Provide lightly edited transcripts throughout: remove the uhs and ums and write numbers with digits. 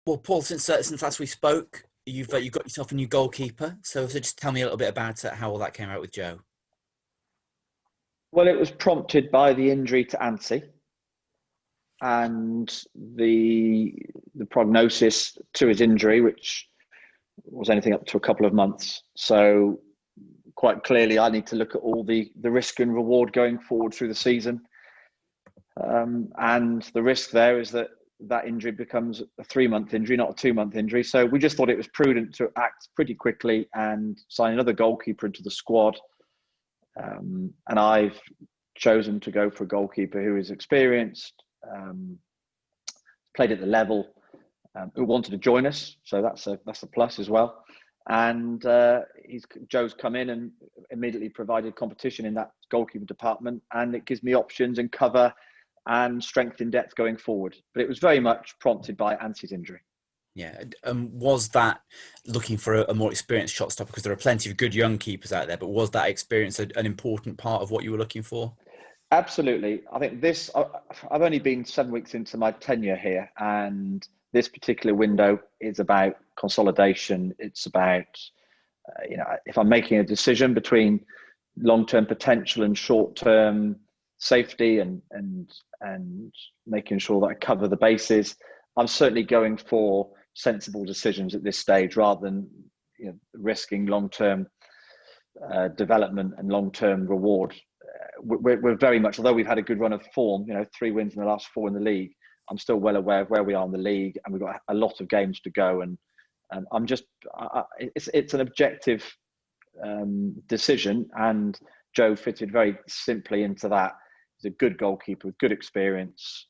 Well, Paul, since last we spoke, you've got yourself a new goalkeeper. So just tell me a little bit about how all that came out with Joe. Well, it was prompted by the injury to Ansi and the prognosis to his injury, which was anything up to a couple of months. So quite clearly, I need to look at all the risk and reward going forward through the season. And the risk there is that injury becomes a 3-month injury, not a 2-month injury. So we just thought it was prudent to act pretty quickly and sign another goalkeeper into the squad. And I've chosen to go for a goalkeeper who is experienced, played at the level, who wanted to join us. So that's a plus as well. And Joe's come in and immediately provided competition in that goalkeeper department, and it gives me options and cover and strength in depth going forward. But it was very much prompted by Ansi's injury. Yeah. Was that looking for a more experienced shot stopper? Because there are plenty of good young keepers out there, but was that experience an important part of what you were looking for? Absolutely. I think I've only been 7 weeks into my tenure here, and this particular window is about consolidation. It's about, if I'm making a decision between long-term potential and short-term safety and making sure that I cover the bases, I'm certainly going for sensible decisions at this stage rather than risking long-term development and long-term reward. We're very much, although we've had a good run of form, 3 wins in the last 4 in the league, I'm still well aware of where we are in the league, and we've got a lot of games to go. And it's an objective decision, and Joe fitted very simply into that. He's a good goalkeeper with good experience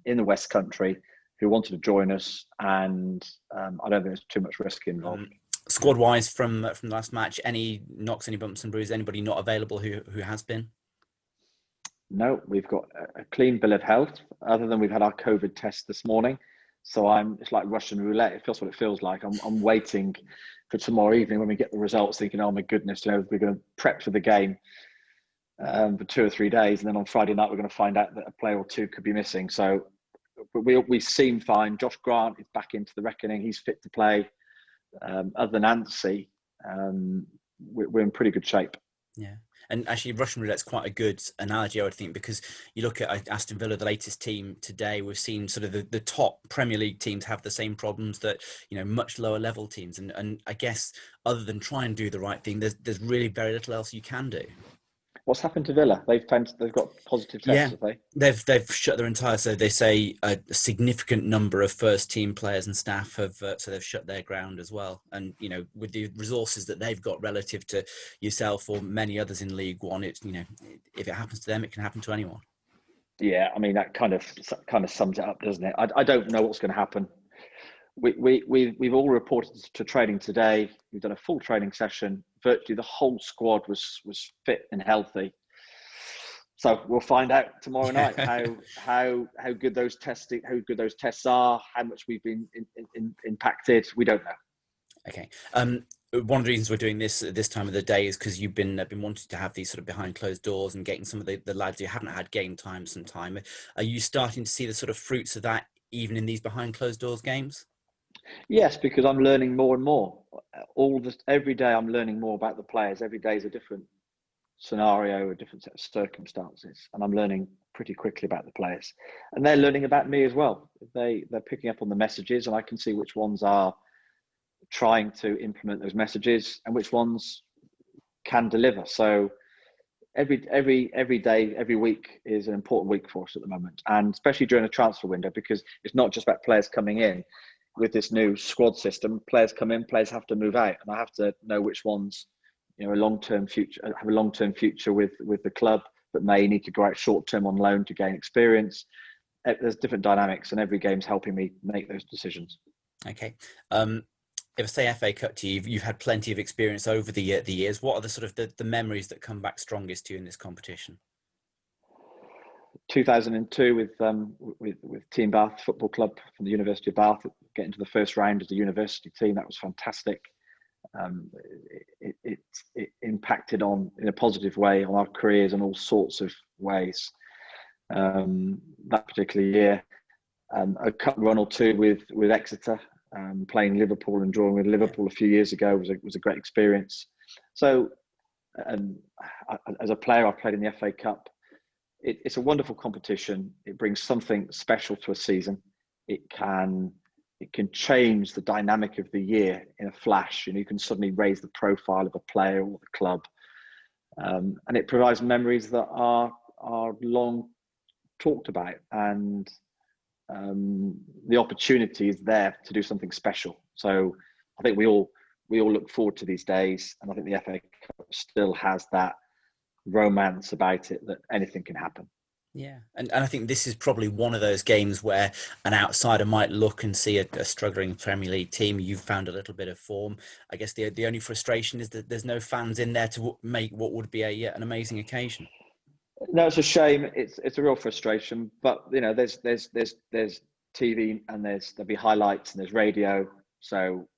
in the West Country who wanted to join us, and I don't think there's too much risk involved. Squad-wise, from the last match, any knocks, any bumps and bruises? Anybody not available who has been? No, we've got a clean bill of health, other than we've had our COVID test this morning. So it's like Russian roulette. It feels what it feels like. I'm waiting for tomorrow evening when we get the results, thinking, oh my goodness, we're going to prep for the game for 2 or 3 days. And then on Friday night, we're going to find out that a player or two could be missing. So we seem fine. Josh Grant is back into the reckoning. He's fit to play. Other than Ansi, we're in pretty good shape. Yeah. And actually, Russian roulette's quite a good analogy, I would think, because you look at Aston Villa, the latest team today, we've seen sort of the top Premier League teams have the same problems that, much lower level teams. And I guess other than try and do the right thing, there's really very little else you can do. What's happened to Villa? They've got positive tests, have they? They've shut their entire. So they say a significant number of first team players and staff have. So they've shut their ground as well. And with the resources that they've got relative to yourself or many others in League One, it's if it happens to them, it can happen to anyone. Yeah, I mean that kind of sums it up, doesn't it? I don't know what's going to happen. We've all reported to training today. We've done a full training session. Virtually the whole squad was fit and healthy. So we'll find out tomorrow night how good those tests are, how much we've been impacted. We don't know. Okay. One of the reasons we're doing this time of the day is because you've been wanting to have these sort of behind closed doors and getting some of the lads who haven't had game time some time. Are you starting to see the sort of fruits of that even in these behind closed doors games? Yes, because I'm learning more and more. Every day I'm learning more about the players. Every day is a different scenario, a different set of circumstances, and I'm learning pretty quickly about the players, and they're learning about me as well. They're picking up on the messages, and I can see which ones are trying to implement those messages and which ones can deliver. So every day, every week is an important week for us at the moment, and especially during a transfer window, because it's not just about players coming in. With this new squad system, players come in, players have to move out, and I have to know which ones have a long-term future with the club, but may need to go out short-term on loan to gain experience. There's different dynamics, and every game's helping me make those decisions. Okay. If I say FA Cup to you, you've had plenty of experience over the years. What are the sort of the memories that come back strongest to you in this competition? 2002 with Team Bath Football Club from the University of Bath, getting to the first round as a university team. That was fantastic. It impacted in a positive way on our careers in all sorts of ways. That particular year, A cup run or two with Exeter, playing Liverpool and drawing with Liverpool a few years ago was a great experience. So, as a player, I played in the FA Cup. It's a wonderful competition. It brings something special to a season. It can change the dynamic of the year in a flash, and you can suddenly raise the profile of a player or the club, and it provides memories that are long talked about, and the opportunity is there to do something special. So I think we all look forward to these days, and I think the FA Cup still has that romance about it that anything can happen. Yeah, and I think this is probably one of those games where an outsider might look and see a struggling Premier League team. You've found a little bit of form. I guess the only frustration is that there's no fans in there to make what would be an amazing occasion. No, it's a shame. It's a real frustration. But there's TV, and there'll be highlights, and there's radio. So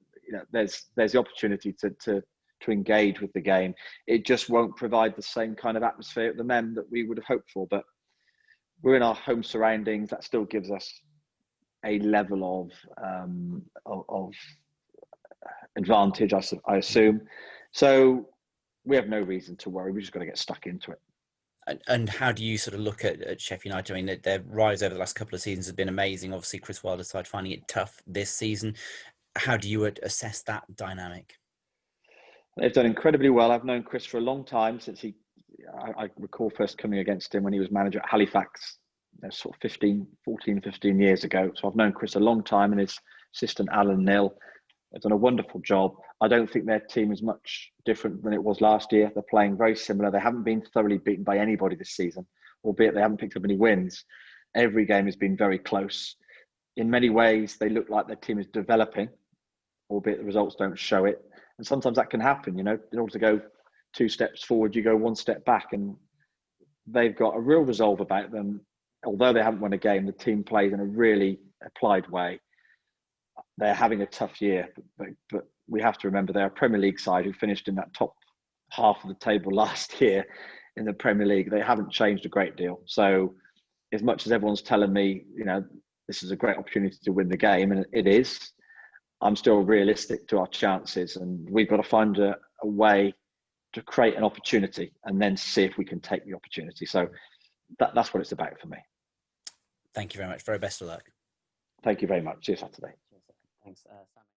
there's the opportunity to engage with the game. It just won't provide the same kind of atmosphere at the Men that we would have hoped for. But we're in our home surroundings. That still gives us a level of advantage, I assume. So we have no reason to worry. We just got to get stuck into it. And how do you sort of look at Sheffield United? I mean, their rise over the last couple of seasons has been amazing. Obviously, Chris Wilder's side finding it tough this season. How do you assess that dynamic? They've done incredibly well. I've known Chris for a long time, since I recall first coming against him when he was manager at Halifax, sort of 15 years ago. So I've known Chris a long time, and his assistant Alan Nill. They've done a wonderful job. I don't think their team is much different than it was last year. They're playing very similar. They haven't been thoroughly beaten by anybody this season, albeit they haven't picked up any wins. Every game has been very close. In many ways, they look like their team is developing, albeit the results don't show it. And sometimes that can happen. In order to go 2 steps forward, you go 1 step back. And they've got a real resolve about them. Although they haven't won a game, the team plays in a really applied way. They're having a tough year, but we have to remember they're a Premier League side who finished in that top half of the table last year in the Premier League. They haven't changed a great deal. So as much as everyone's telling me, this is a great opportunity to win the game, and it is, I'm still realistic to our chances, and we've got to find a way to create an opportunity and then see if we can take the opportunity. So that's what it's about for me. Thank you very much. Very best of luck. Thank you very much. See you Saturday. Thanks, Sam.